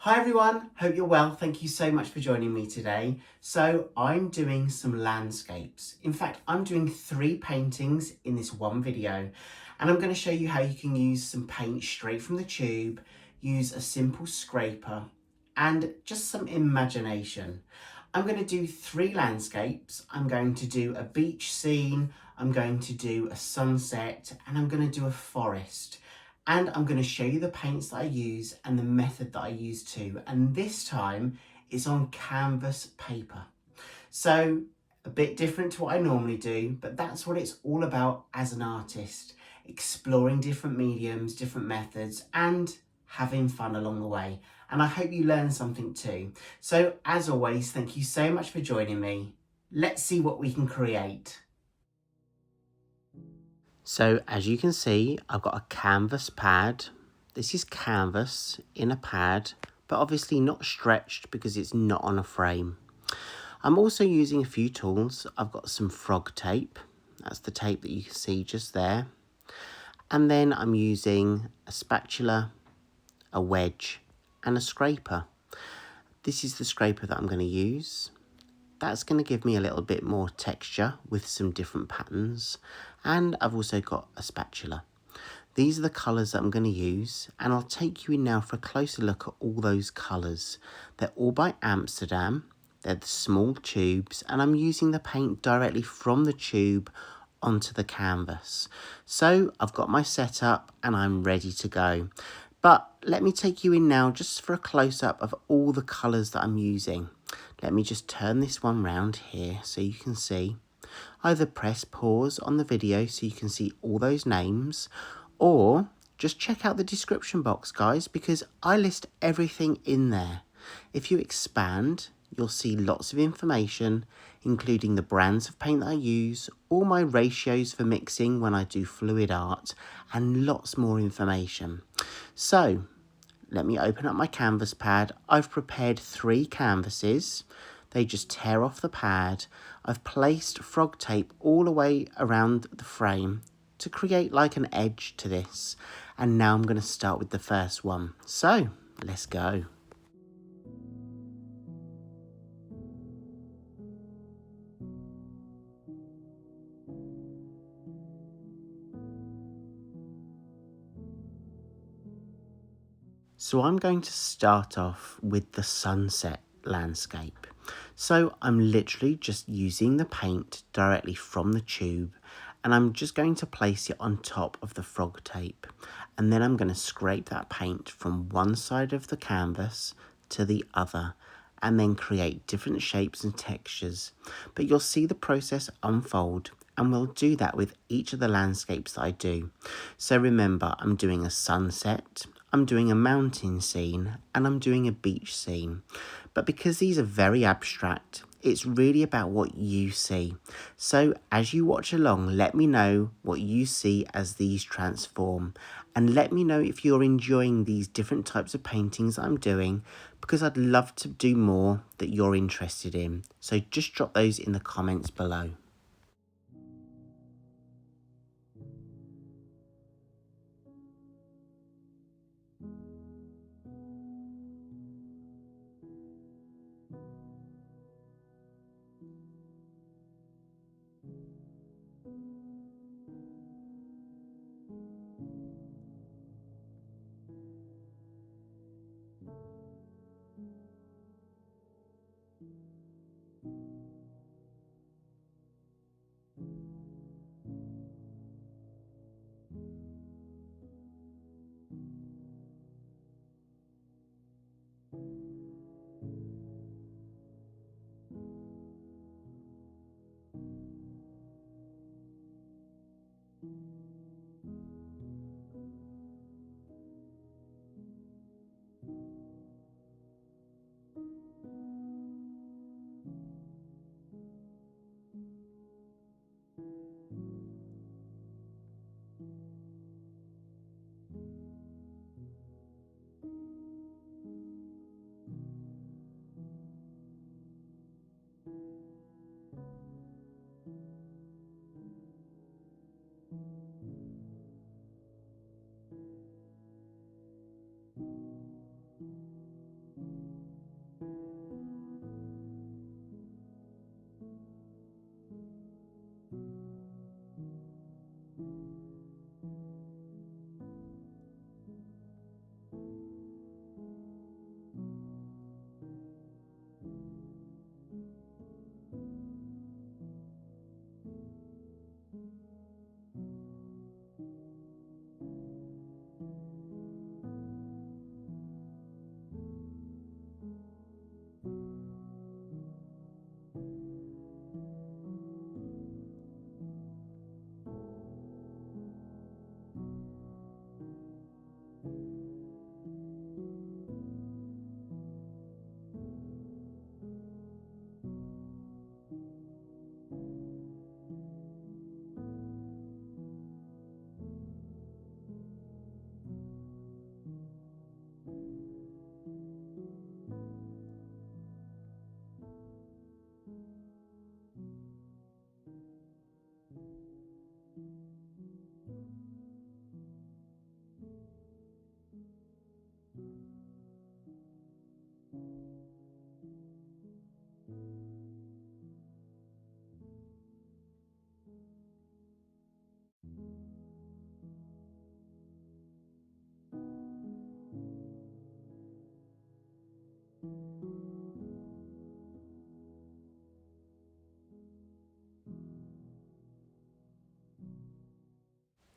Hi everyone, hope you're well. Thank you so much for joining me today. So I'm doing some landscapes. In fact, I'm doing 3 paintings in this one video, and I'm going to show you how you can use some paint straight from the tube, use a simple scraper, and just some imagination. I'm going to do 3 landscapes. I'm going to do a beach scene, I'm going to do a sunset, and I'm going to do a forest. And I'm going to show you the paints that I use and the method that I use too. And this time it's on canvas paper. So a bit different to what I normally do, but that's what it's all about as an artist. Exploring different mediums, different methods, and having fun along the way. And I hope you learn something too. So as always, thank you so much for joining me. Let's see what we can create. So as you can see, I've got a canvas pad. This is canvas in a pad, but obviously not stretched because it's not on a frame. I'm also using a few tools. I've got some frog tape. That's the tape that you can see just there. And then I'm using a spatula, a wedge, and a scraper. This is the scraper that I'm going to use. That's going to give me a little bit more texture with some different patterns. And I've also got a spatula. These are the colours that I'm going to use, and I'll take you in now for a closer look at all those colours. They're all by Amsterdam. They're the small tubes, and I'm using the paint directly from the tube onto the canvas. So I've got my setup and I'm ready to go. But let me take you in now just for a close-up of all the colours that I'm using. Let me just turn this one round here so you can see. Either press pause on the video so you can see all those names, or just check out the description box, guys, because I list everything in there. If you expand, you'll see lots of information, including the brands of paint that I use, all my ratios for mixing when I do fluid art, and lots more information. So let me open up my canvas pad. I've prepared 3 canvases. They just tear off the pad. I've placed frog tape all the way around the frame to create like an edge to this. And now I'm going to start with the first one. So let's go. So I'm going to start off with the sunset landscape. So I'm literally just using the paint directly from the tube, and I'm just going to place it on top of the frog tape. And then I'm going to scrape that paint from one side of the canvas to the other, and then create different shapes and textures. But you'll see the process unfold, and we'll do that with each of the landscapes that I do. So remember, I'm doing a sunset, I'm doing a mountain scene, and I'm doing a beach scene. But because these are very abstract, it's really about what you see. So as you watch along, let me know what you see as these transform. And let me know if you're enjoying these different types of paintings I'm doing, because I'd love to do more that you're interested in. So just drop those in the comments below.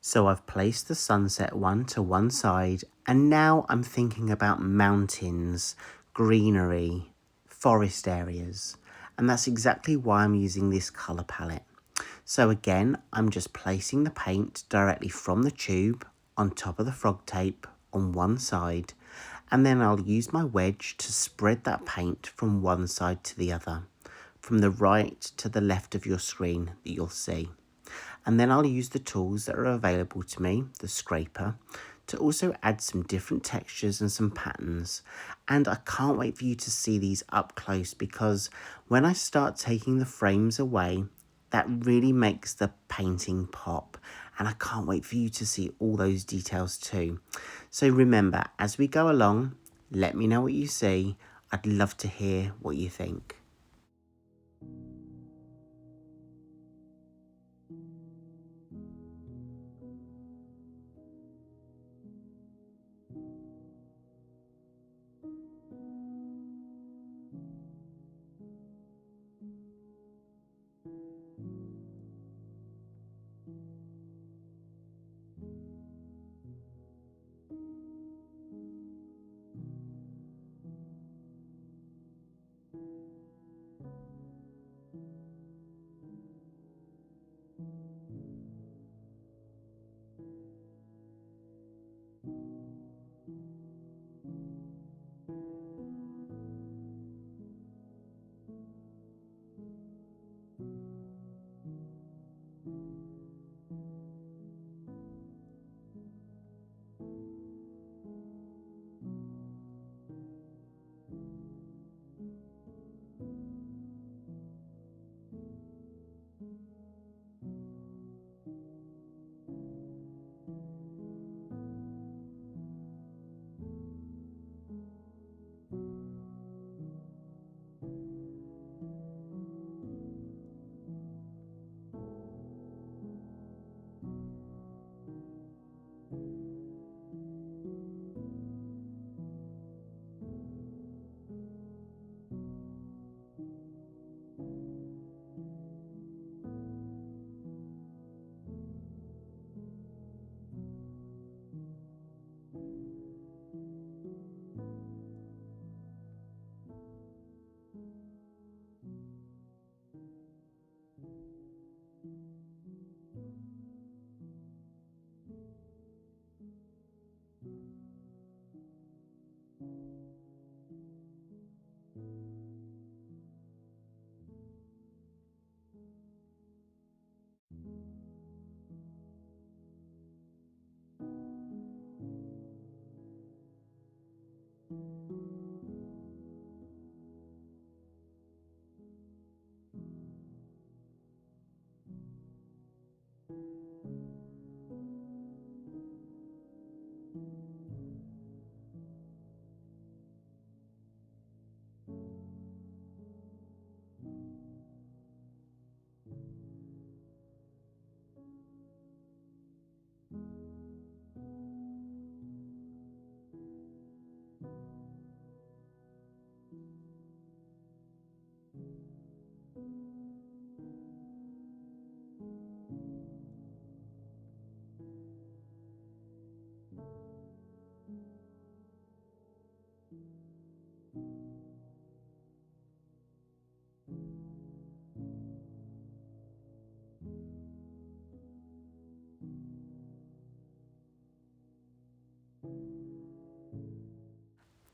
So I've placed the sunset one to one side, and now I'm thinking about mountains, greenery, forest areas, and that's exactly why I'm using this colour palette. So again, I'm just placing the paint directly from the tube on top of the frog tape on one side, and then I'll use my wedge to spread that paint from one side to the other, from the right to the left of your screen that you'll see. And then I'll use the tools that are available to me, the scraper, to also add some different textures and some patterns. And I can't wait for you to see these up close, because when I start taking the frames away, that really makes the painting pop. And I can't wait for you to see all those details too. So remember, as we go along, let me know what you see. I'd love to hear what you think.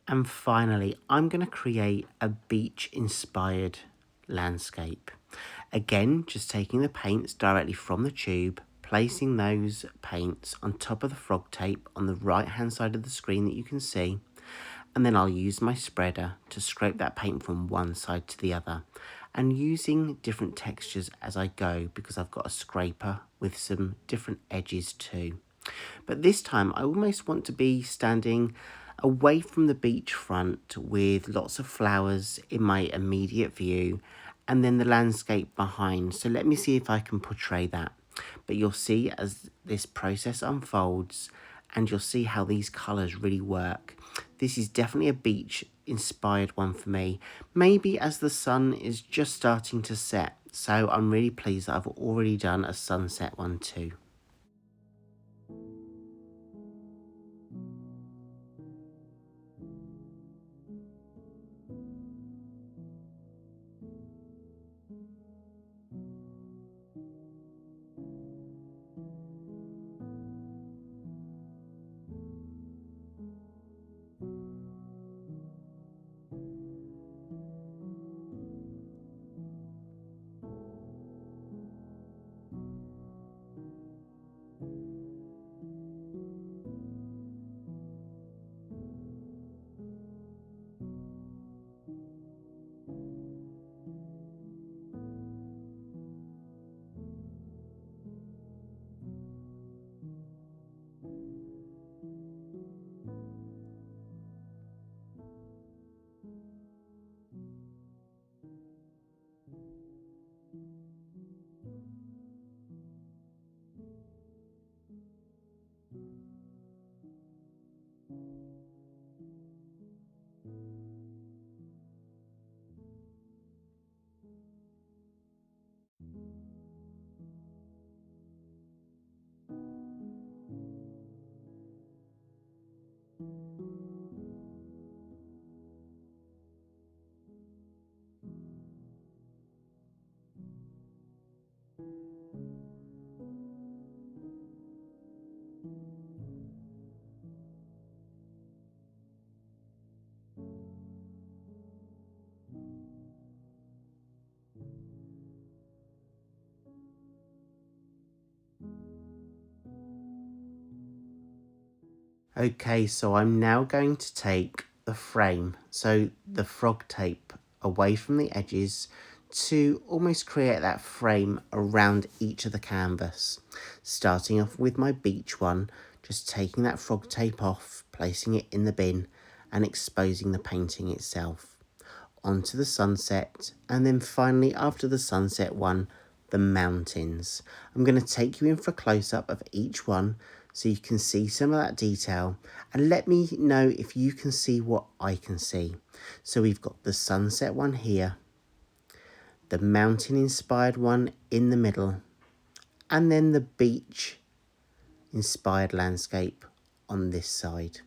And finally, I'm going to create a beach-inspired landscape. Again, just taking the paints directly from the tube, placing those paints on top of the frog tape on the right-hand side of the screen that you can see. And then I'll use my spreader to scrape that paint from one side to the other, and using different textures as I go, because I've got a scraper with some different edges too. But this time I almost want to be standing away from the beachfront with lots of flowers in my immediate view, and then the landscape behind. So let me see if I can portray that. But you'll see as this process unfolds, and you'll see how these colours really work. This is definitely a beach inspired one for me, maybe as the sun is just starting to set. So I'm really pleased that I've already done a sunset one too. Okay, so I'm now going to take the frame, so the frog tape, away from the edges to almost create that frame around each of the canvas. Starting off with my beach one, just taking that frog tape off, placing it in the bin and exposing the painting itself. Onto the sunset, and then finally after the sunset one, the mountains. I'm going to take you in for a close-up of each one so you can see some of that detail, and let me know if you can see what I can see. So we've got the sunset one here, the mountain inspired one in the middle, and then the beach inspired landscape on this side.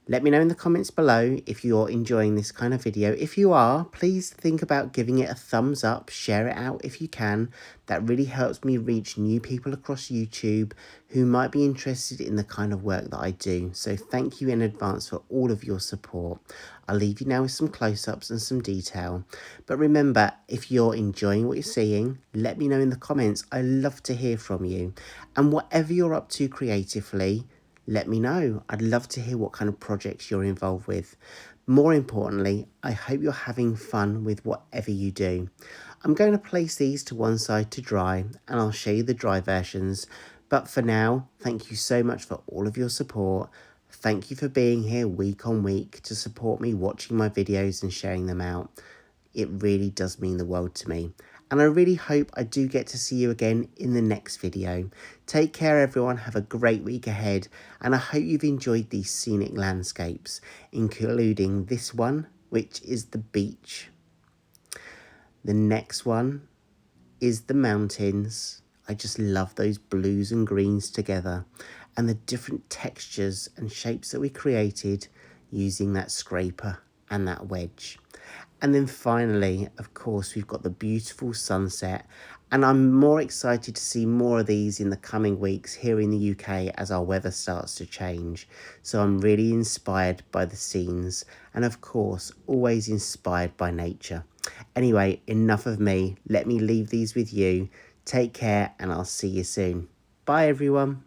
Let me know in the comments below if you're enjoying this kind of video. If you are, please think about giving it a thumbs up, share it out if you can. That really helps me reach new people across YouTube who might be interested in the kind of work that I do. So thank you in advance for all of your support. I'll leave you now with some close-ups and some detail. But remember, if you're enjoying what you're seeing, let me know in the comments. I love to hear from you. And whatever you're up to creatively, let me know. I'd love to hear what kind of projects you're involved with. More importantly, I hope you're having fun with whatever you do. I'm going to place these to one side to dry, and I'll show you the dry versions. But for now, thank you so much for all of your support. Thank you for being here week on week to support me watching my videos and sharing them out. It really does mean the world to me. And I really hope I do get to see you again in the next video. Take care everyone, have a great week ahead, and I hope you've enjoyed these scenic landscapes, including this one, which is the beach. The next one is the mountains. I just love those blues and greens together, and the different textures and shapes that we created using that scraper and that wedge. And then finally, of course, we've got the beautiful sunset, and I'm more excited to see more of these in the coming weeks here in the UK as our weather starts to change. So I'm really inspired by the scenes, and of course, always inspired by nature. Anyway, enough of me. Let me leave these with you. Take care, and I'll see you soon. Bye, everyone.